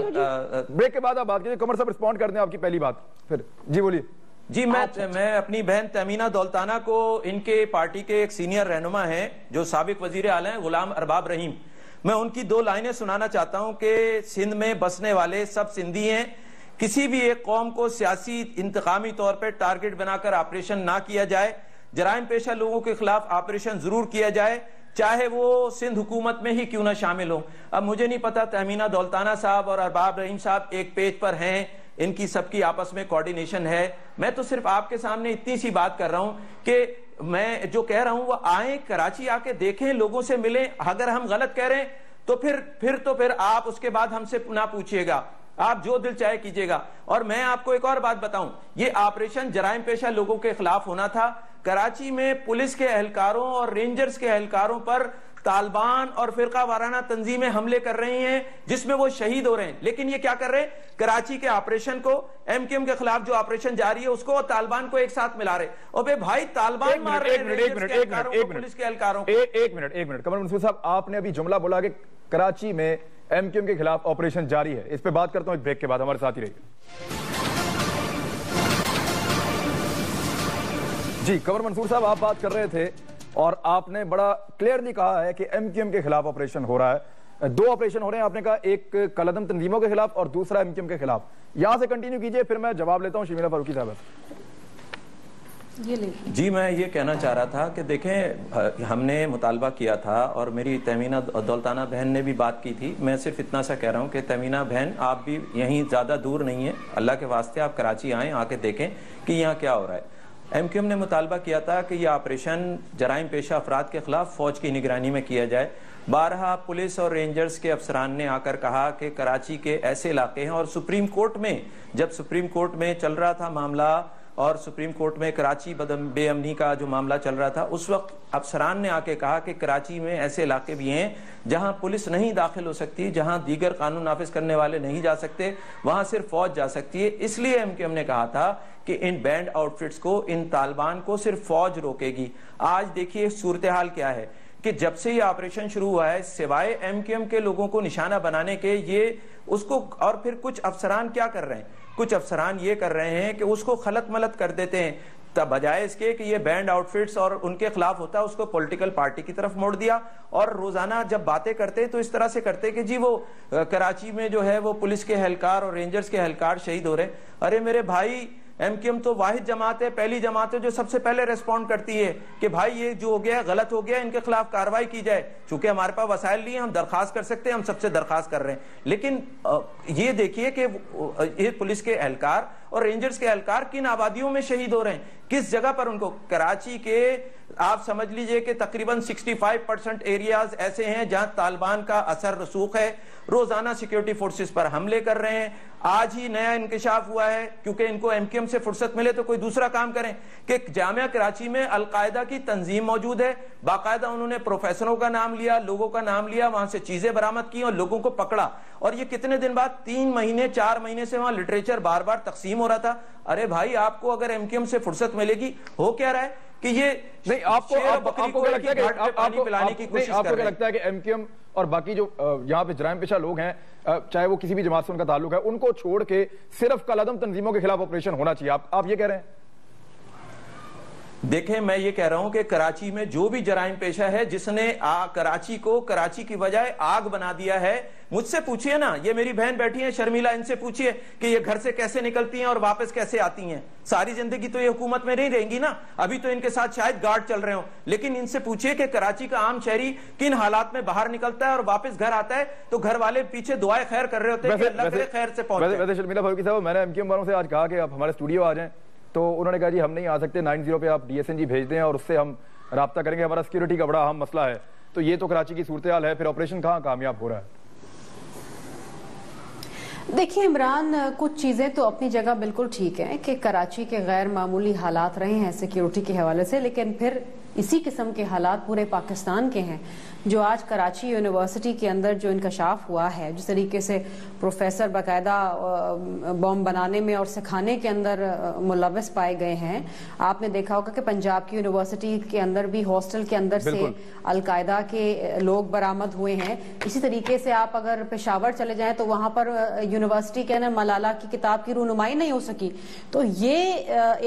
بریک کے بعد آپ بات کیجئے. قمر صاحب رسپونڈ کر دیں آپ کی پہلی بات پھر. جی بولیے. جی میں اپنی بہن تہمینہ دولتانہ کو ان کے پارٹی کے ایک سینئر رہنما ہیں جو سابق وزیر اعلیٰ ہیں غلام ارباب رحیم, میں ان کی 2 لائنیں سنانا چاہتا ہوں کہ سندھ میں بسنے والے سب سندھی ہیں, کسی بھی ایک قوم کو سیاسی انتقامی طور پر ٹارگٹ بنا کر آپریشن نہ کیا جائے, جرائم پیشہ لوگوں کے خلاف آپریشن ضرور کیا جائے چاہے وہ سندھ حکومت میں ہی کیوں نہ شامل ہوں. اب مجھے نہیں پتا تہمینہ دولتانہ صاحب اور ارباب رحیم صاحب ایک پیج پر ہیں, ان کی سب کی آپس میں کوارڈینیشن ہے. میں تو صرف آپ کے سامنے اتنی سی بات کر رہا ہوں کہ میں جو کہہ رہا ہوں وہ آئیں کراچی آ کے دیکھیں, لوگوں سے ملیں, اگر ہم غلط کہہ رہے ہیں تو پھر آپ اس کے بعد ہم سے نہ پوچھئے گا, آپ جو دل چاہے کیجئے گا. اور میں آپ کو ایک اور بات بتاؤں, یہ آپریشن جرائم پیشہ لوگوں کے خلاف ہونا تھا. کراچی میں پولیس کے اہلکاروں اور رینجرز کے اہلکاروں پر طالبان اور فرقہ وارانہ تنظیمیں حملے کر رہی ہیں جس میں وہ شہید ہو رہے ہیں. لیکن یہ کیا کر رہے ہیں, کراچی کے آپریشن کو, ایم کیو ایم کے خلاف جو آپریشن جاری ہے اس کو طالبان کو ایک ساتھ ملا رہے. اور بے بھائی طالبان مار رہے ہیں پولیس کے اہلکاروں کو. ایک منٹ قمر منصور صاحب, آپ نے ابھی جملہ بولا کہ کراچی میں ایم کیو ایم کے خلاف آپریشن جاری ہے, اس پہ بات کرتا ہوں ایک بریک کے بعد, ہمارے ساتھ ہی رہیے. جی قمر منصور صاحب, آپ بات کر رہے تھے اور آپ نے بڑا کلیئرلی کہا ہے کہ ایم کیو ایم کے خلاف آپریشن ہو رہا ہے. 2 آپریشن ہو رہے ہیں, آپ نے کہا ایک کالعدم تنظیموں کے خلاف اور دوسرا ایم کیو ایم کے خلاف. یہاں سے کنٹینیو کیجئے, پھر میں جواب لیتا ہوں شمیلہ فاروقی صاحب. جی میں یہ کہنا چاہ رہا تھا کہ دیکھیں ہم نے مطالبہ کیا تھا اور میری تہمینہ دولتانہ بہن نے بھی بات کی تھی. میں صرف اتنا سا کہہ رہا ہوں کہ تہمینہ بہن آپ بھی یہیں زیادہ دور نہیں ہیں, اللہ کے واسطے آپ کراچی آئیں, آ کے دیکھیں کہ یہاں کیا ہو رہا ہے. ایم کیو ایم نے مطالبہ کیا تھا کہ یہ آپریشن جرائم پیشہ افراد کے خلاف فوج کی نگرانی میں کیا جائے. بارہا پولیس اور رینجرز کے افسران نے آ کر کہا کہ کراچی کے ایسے علاقے ہیں, اور سپریم کورٹ میں جب سپریم کورٹ میں چل رہا تھا معاملہ اور سپریم کورٹ میں کراچی بے امنی کا جو معاملہ چل رہا تھا, اس وقت افسران نے آ کے کہا کہ کراچی میں ایسے علاقے بھی ہیں جہاں پولیس نہیں داخل ہو سکتی, جہاں دیگر قانون نافذ کرنے والے نہیں جا سکتے, وہاں صرف فوج جا سکتی ہے. اس لیے ایم کیو ایم نے کہا تھا کہ ان بینڈ آؤٹ فٹس کو, ان طالبان کو صرف فوج روکے گی. آج دیکھیے صورتحال کیا ہے کہ جب سے یہ آپریشن شروع ہوا ہے سوائے ایم کیو ایم کے لوگوں کو نشانہ بنانے کے, یہ اس کو, اور پھر کچھ افسران کیا کر رہے ہیں, کچھ افسران یہ کر رہے ہیں کہ اس کو خلط ملط کر دیتے ہیں, بجائے اس کے کہ یہ بینڈ آؤٹ فٹس اور ان کے خلاف ہوتا ہے اس کو پولیٹیکل پارٹی کی طرف موڑ دیا. اور روزانہ جب باتیں کرتے تو اس طرح سے کرتے کہ جی وہ کراچی میں جو ہے وہ پولیس کے اہلکار اور رینجرز کے اہلکار شہید ہو رہے. ارے میرے بھائی, ایم کیو ایم تو واحد جماعت ہے, پہلی جماعت ہے جو سب سے پہلے ریسپونڈ کرتی ہے کہ بھائی یہ جو ہو گیا غلط ہو گیا, ان کے خلاف کارروائی کی جائے. چونکہ ہمارے پاس وسائل نہیں ہیں, ہم درخواست کر سکتے ہیں, ہم سب سے درخواست کر رہے ہیں. لیکن یہ دیکھیے کہ یہ پولیس کے اہلکار اور رینجرز کے اہلکار کن آبادیوں میں شہید ہو رہے ہیں, کس جگہ پر ان کو. کراچی کے آپ سمجھ لیجئے کہ تقریباً 65% ایریاز ایسے ہیں جہاں طالبان کا اثر رسوخ ہے, روزانہ سیکیورٹی فورسز پر حملے کر رہے ہیں. آج ہی نیا انکشاف ہوا ہے کیونکہ ان کو ایم کیو ایم سے فرصت ملے تو کوئی دوسرا کام کریں کہ جامعہ کراچی میں القاعدہ کی تنظیم موجود ہے. باقاعدہ انہوں نے پروفیسروں کا نام لیا, لوگوں کا نام لیا, وہاں سے چیزیں برآمد کی اور لوگوں کو پکڑا. اور یہ کتنے دن بعد, 3 مہینے 4 مہینے سے وہاں لٹریچر بار بار تقسیم ہو رہا تھا. ارے بھائی آپ کو اگر ایم کیو ایم سے فرصت ملے گی, ہو کیا رہا ہے کہ یہ نہیں, آپ کو کیا لگتا ہے کہ ایم کیو ایم اور باقی جو یہاں پہ جرائم پیشہ لوگ ہیں, چاہے وہ کسی بھی جماعت سے ان کا تعلق ہے, ان کو چھوڑ کے صرف کالعدم تنظیموں کے خلاف آپریشن ہونا چاہیے, آپ یہ کہہ رہے ہیں؟ دیکھیں میں یہ کہہ رہا ہوں کہ کراچی میں جو بھی جرائم پیشہ ہے جس نے کراچی کو کراچی کی بجائے آگ بنا دیا ہے, مجھ سے پوچھئے نا, یہ میری بہن بیٹھی ہیں شرمیلہ, ان سے پوچھئے کہ یہ گھر سے کیسے نکلتی ہیں اور واپس کیسے آتی ہیں. ساری زندگی تو یہ حکومت میں نہیں رہیں گی نا, ابھی تو ان کے ساتھ شاید گارڈ چل رہے ہوں, لیکن ان سے پوچھئے کہ کراچی کا عام شہری کن حالات میں باہر نکلتا ہے اور واپس گھر آتا ہے تو گھر والے پیچھے دعائیں خیر کر رہے ہوتے ہیں کہ اللہ کرے خیر سے پہنچے. ویسے شرمیلہ فاروقی صاحب, میں نے ایم کیو ایم والوں سے آج کہا کہ آپ ہمارے اسٹوڈیو آ جائیں, تو انہوں نے کہا جی ہم نہیں آ سکتے, 90 پہ آپ DSNG بھیج دیں اور اس سے ہم رابطہ کریں گے, ہمارا سیکیورٹی کا بڑا اہم مسئلہ ہے. تو یہ تو کراچی کی صورتحال ہے, پھر آپریشن کہاں کامیاب ہو رہا ہے؟ देखिए इमरान, कुछ चीज़ें तो अपनी जगह बिल्कुल ठीक हैं कि कराची के गैर मामूली हालात रहे हैं सिक्योरिटी के हवाले से, लेकिन फिर इसी किस्म के हालात पूरे पाकिस्तान के हैं। जो आज कराची यूनिवर्सिटी के अंदर जो इंकशाफ हुआ है, जिस तरीके से प्रोफेसर बाकायदा बॉम्ब बनाने में और सिखाने के अंदर मुलव्वस पाए गए हैं। आपने देखा होगा कि पंजाब की यूनिवर्सिटी के अंदर भी हॉस्टल के अंदर से अलकायदा के लोग बरामद हुए हैं। इसी तरीके से आप अगर पेशावर चले जाएं तो वहां पर यूनिवर्सिटी के अंदर मलाला की किताब की रूनुमाई नहीं हो सकी। तो ये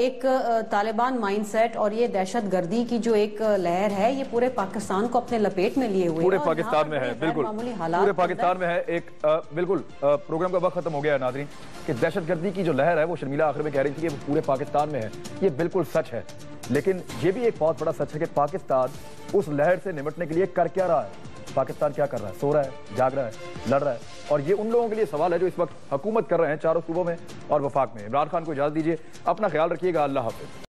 एक तालिबान माइंडसेट और ये दहशत गर्दी की जो एक लहर है, ये पूरे पाकिस्तान को अपने लपेट में लिए हुए पूरे पाकिस्तान में है। बिल्कुल पूरे पाकिस्तान में है। एक बिल्कुल प्रोग्राम का वक्त खत्म हो गया है नाज़रीन, कि दहशतगर्दी की जो लहर है वो शर्मिला आखिर में कह रही थी कि वो पूरे पाकिस्तान में है। ये बिल्कुल सच है, लेकिन ये भी एक बहुत बड़ा सच है कि पाकिस्तान उस लहर से निपटने के लिए कर क्या रहा है। पाकिस्तान क्या कर रहा है? सो रहा है, जाग रहा है, लड़ रहा है। और ये उन लोगों के लिए सवाल है जो इस वक्त हुकूमत कर रहे हैं चारों सूबों में और वफाक में। इमरान खान को इजाजत दीजिए, अपना ख्याल रखिएगा। अल्लाह हाफिज।